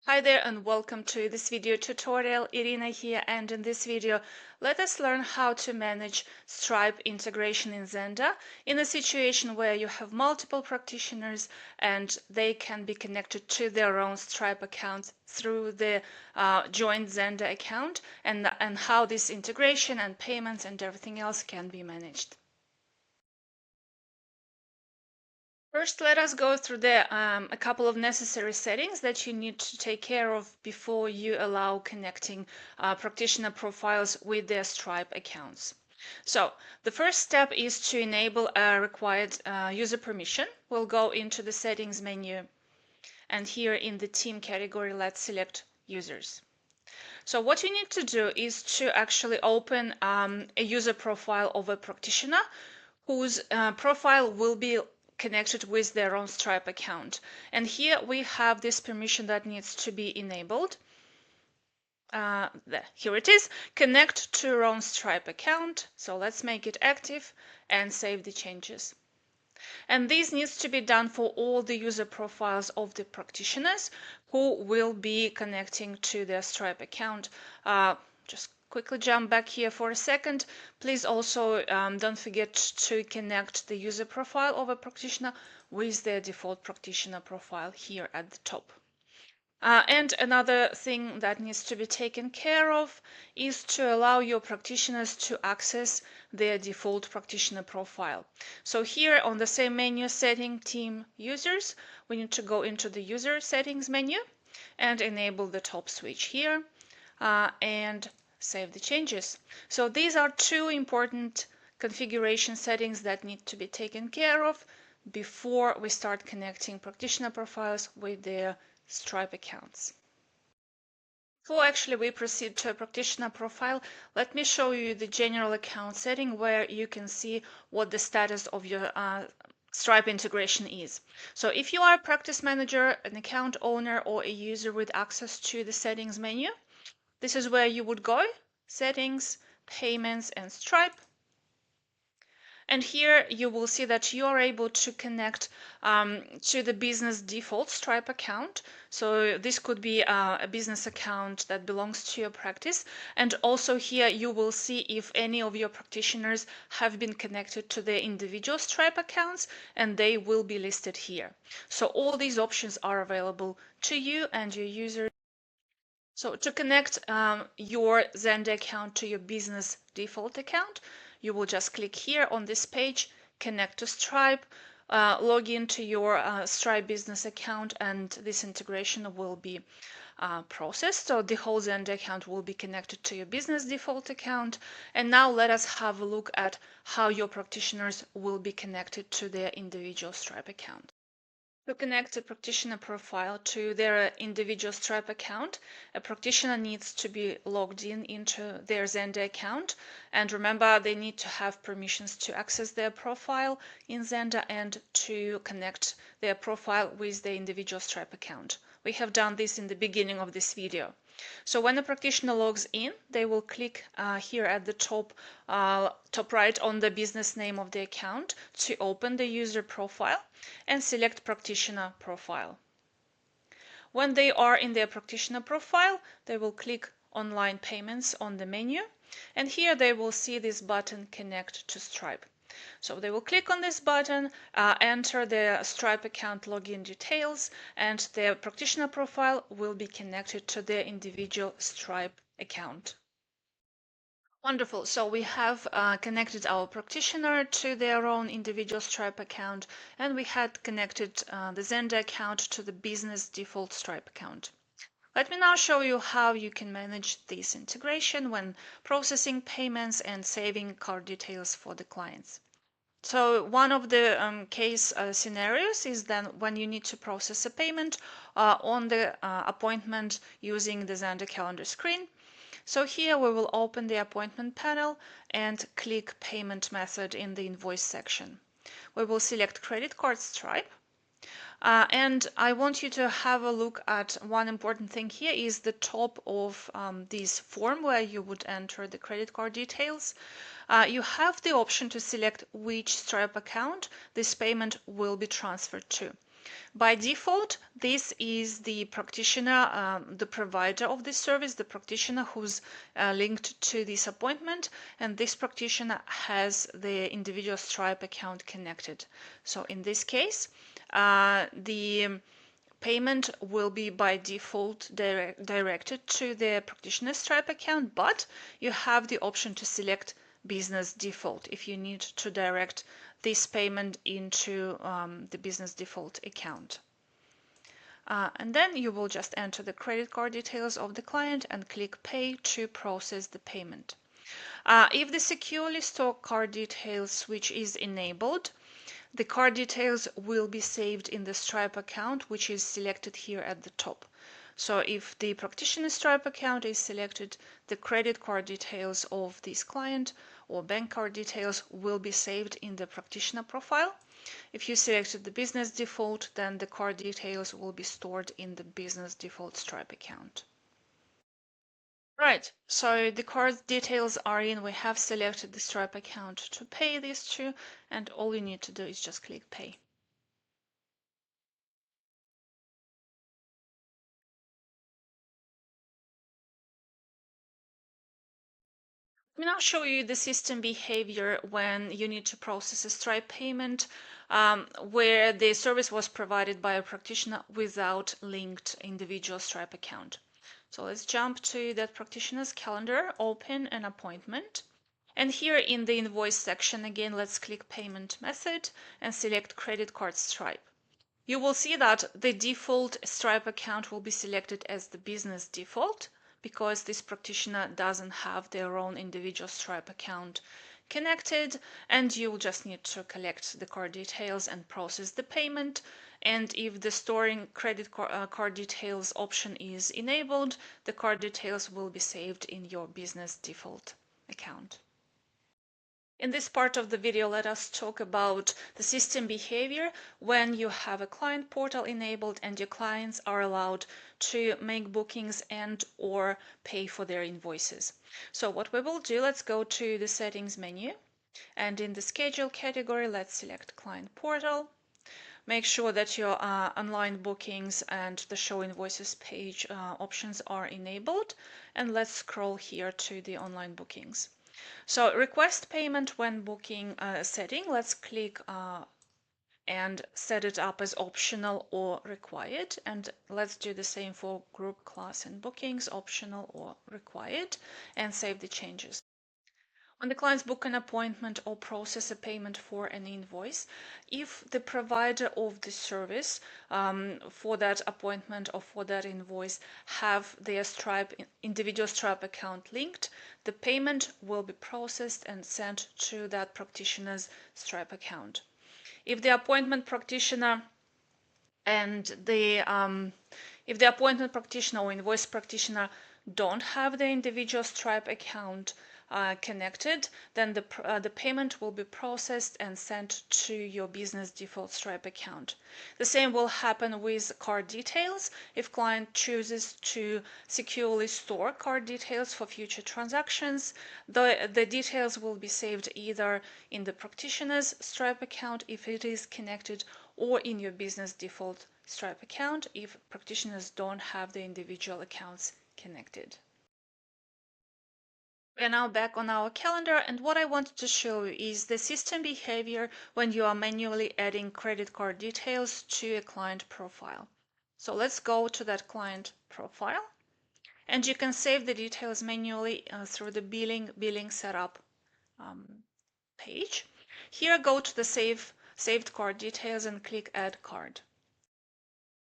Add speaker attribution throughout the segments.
Speaker 1: Hi there and welcome to this video tutorial. Irina here, and in this video let us learn how to manage Stripe integration in Zanda in a situation where you have multiple practitioners and they can be connected to their own Stripe accounts through the joint Zanda account, and how this integration and payments and everything else can be managed. First, let us go through a couple of necessary settings that you need to take care of before you allow connecting practitioner profiles with their Stripe accounts. So the first step is to enable a required user permission. We'll go into the settings menu, and here in the team category, let's select users. So what you need to do is to actually open a user profile of a practitioner whose profile will be connected with their own Stripe account. And here we have this permission that needs to be enabled. Here it is, connect to your own Stripe account. So let's make it active and save the changes. And this needs to be done for all the user profiles of the practitioners who will be connecting to their Stripe account. Just quickly jump back here for a second. Please also don't forget to connect the user profile of a practitioner with their default practitioner profile here at the top. And another thing that needs to be taken care of is to allow your practitioners to access their default practitioner profile. So here on the same menu, setting team users, we need to go into the user settings menu and enable the top switch here and save the changes. So these are two important configuration settings that need to be taken care of before we start connecting practitioner profiles with their Stripe accounts. Before actually we proceed to a practitioner profile, let me show you the general account setting where you can see what the status of your Stripe integration is. So if you are a practice manager, an account owner, or a user with access to the settings menu, this is where you would go, settings, payments, and Stripe. And here you will see that you are able to connect to the business default Stripe account. So this could be a business account that belongs to your practice. And also here you will see if any of your practitioners have been connected to their individual Stripe accounts, and they will be listed here. So all these options are available to you and your users. So to connect your Zanda account to your business default account, you will just click here on this page, connect to Stripe, log into your Stripe business account, and this integration will be processed. So the whole Zanda account will be connected to your business default account. And now let us have a look at how your practitioners will be connected to their individual Stripe account. To connect a practitioner profile to their individual Stripe account, a practitioner needs to be logged into their Zanda account. And remember, they need to have permissions to access their profile in Zanda and to connect their profile with their individual Stripe account. We have done this in the beginning of this video. So when a practitioner logs in, they will click here at the top right on the business name of the account to open the user profile and select practitioner profile. When they are in their practitioner profile, they will click online payments on the menu, and here they will see this button connect to Stripe. So they will click on this button, enter their Stripe account login details, and their practitioner profile will be connected to their individual Stripe account. Wonderful. So we have connected our practitioner to their own individual Stripe account, and we had connected the Zanda account to the business default Stripe account. Let me now show you how you can manage this integration when processing payments and saving card details for the clients. So one of the case scenarios is then when you need to process a payment on the appointment using the Zanda calendar screen. So here we will open the appointment panel and click payment method in the invoice section. We will select credit card Stripe. And I want you to have a look at one important thing here is the top of this form where you would enter the credit card details. You have the option to select which Stripe account this payment will be transferred to. By default, this is the practitioner, the provider of this service, the practitioner who's linked to this appointment, and this practitioner has the individual Stripe account connected. So in this case, the payment will be by default directed to the practitioner Stripe account, but you have the option to select business default if you need to direct this payment into the business default account. And then you will just enter the credit card details of the client and click Pay to process the payment. If the securely stored card details switch is enabled, the card details will be saved in the Stripe account, which is selected here at the top. So if the practitioner Stripe account is selected, the credit card details of this client or bank card details will be saved in the practitioner profile. If you selected the business default, then the card details will be stored in the business default Stripe account. Right, so the card details are in. We have selected the Stripe account to pay these to, and all you need to do is just click Pay. Let me now show you the system behavior when you need to process a Stripe payment where the service was provided by a practitioner without linked individual Stripe account. So let's jump to that practitioner's calendar, open an appointment. And here in the invoice section, again, let's click payment method and select credit card Stripe. You will see that the default Stripe account will be selected as the business default because this practitioner doesn't have their own individual Stripe account connected, and you'll just need to collect the card details and process the payment. And if the storing credit card details option is enabled, the card details will be saved in your business default account. In this part of the video, let us talk about the system behavior when you have a client portal enabled and your clients are allowed to make bookings and or pay for their invoices. So what we will do, let's go to the settings menu, and in the schedule category, let's select client portal. Make sure that your online bookings and the show invoices page options are enabled, and let's scroll here to the online bookings. So request payment when booking setting, let's click and set it up as optional or required. And let's do the same for group, class, and bookings, optional or required, and save the changes. When the clients book an appointment or process a payment for an invoice, if the provider of the service for that appointment or for that invoice have their individual Stripe account linked, the payment will be processed and sent to that practitioner's Stripe account. If the appointment practitioner if the appointment practitioner or invoice practitioner don't have the individual Stripe account connected, then the payment will be processed and sent to your business default Stripe account. The same will happen with card details. If client chooses to securely store card details for future transactions, the details will be saved either in the practitioner's Stripe account if it is connected, or in your business default Stripe account if practitioners don't have the individual accounts connected. We are now back on our calendar, and what I wanted to show you is the system behavior when you are manually adding credit card details to a client profile. So let's go to that client profile, and you can save the details manually through the billing setup page. Here, go to the saved card details and click Add Card.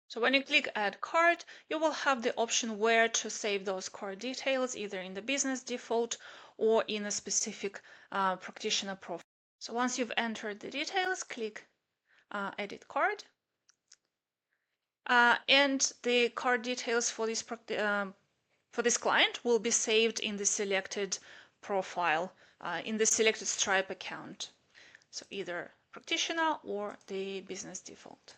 Speaker 1: So when you click Add Card, you will have the option where to save those card details, either in the business default or in a specific practitioner profile. So once you've entered the details, click Edit Card. And the card details for this client will be saved in the selected profile, in the selected Stripe account. So either practitioner or the business default.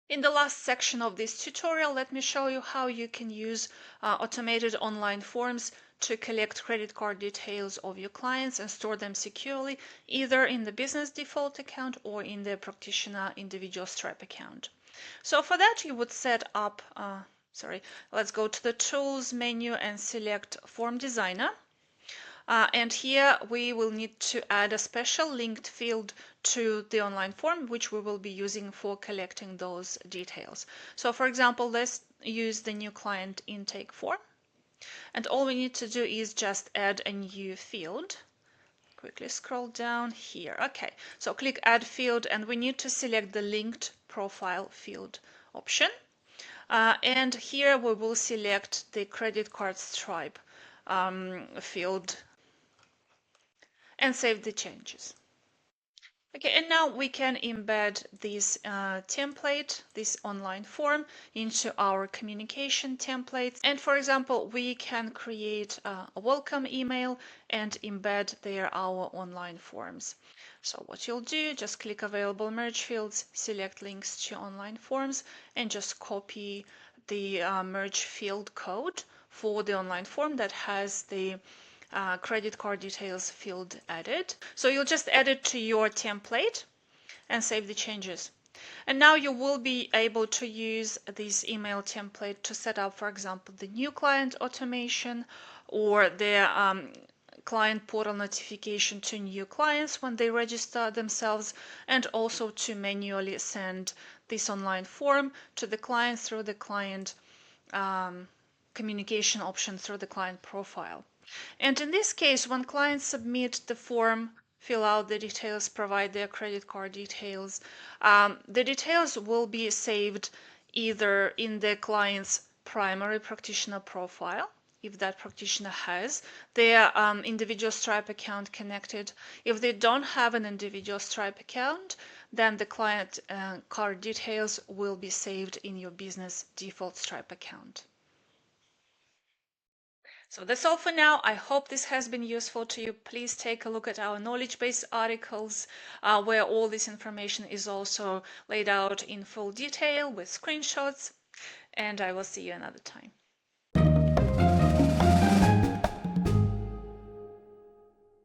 Speaker 1: In the last section of this tutorial, let me show you how you can use automated online forms to collect credit card details of your clients and store them securely, either in the business default account or in the practitioner individual Stripe account. So for that, you would set up, let's go to the Tools menu and select Form Designer. And here we will need to add a special linked field to the online form, which we will be using for collecting those details. So for example, let's use the new client intake form. And all we need to do is just add a new field. Quickly scroll down here. Okay, so click Add Field, and we need to select the Linked Profile Field option. And here we will select the Credit Card Stripe field and save the changes. Okay, and now we can embed this template, this online form, into our communication templates. And for example, we can create a welcome email and embed there our online forms. So what you'll do, just click Available Merge Fields, select Links to Online Forms, and just copy the merge field code for the online form that has the credit card details field added. So you'll just add it to your template and save the changes. And now you will be able to use this email template to set up, for example, the new client automation or the client portal notification to new clients when they register themselves, and also to manually send this online form to the client through the client communication option through the client profile. And in this case, when clients submit the form, fill out the details, provide their credit card details, the details will be saved either in the client's primary practitioner profile, if that practitioner has their individual Stripe account connected. If they don't have an individual Stripe account, then the client card details will be saved in your business default Stripe account. So that's all for now. I hope this has been useful to you. Please take a look at our knowledge base articles where all this information is also laid out in full detail with screenshots, and I will see you another time.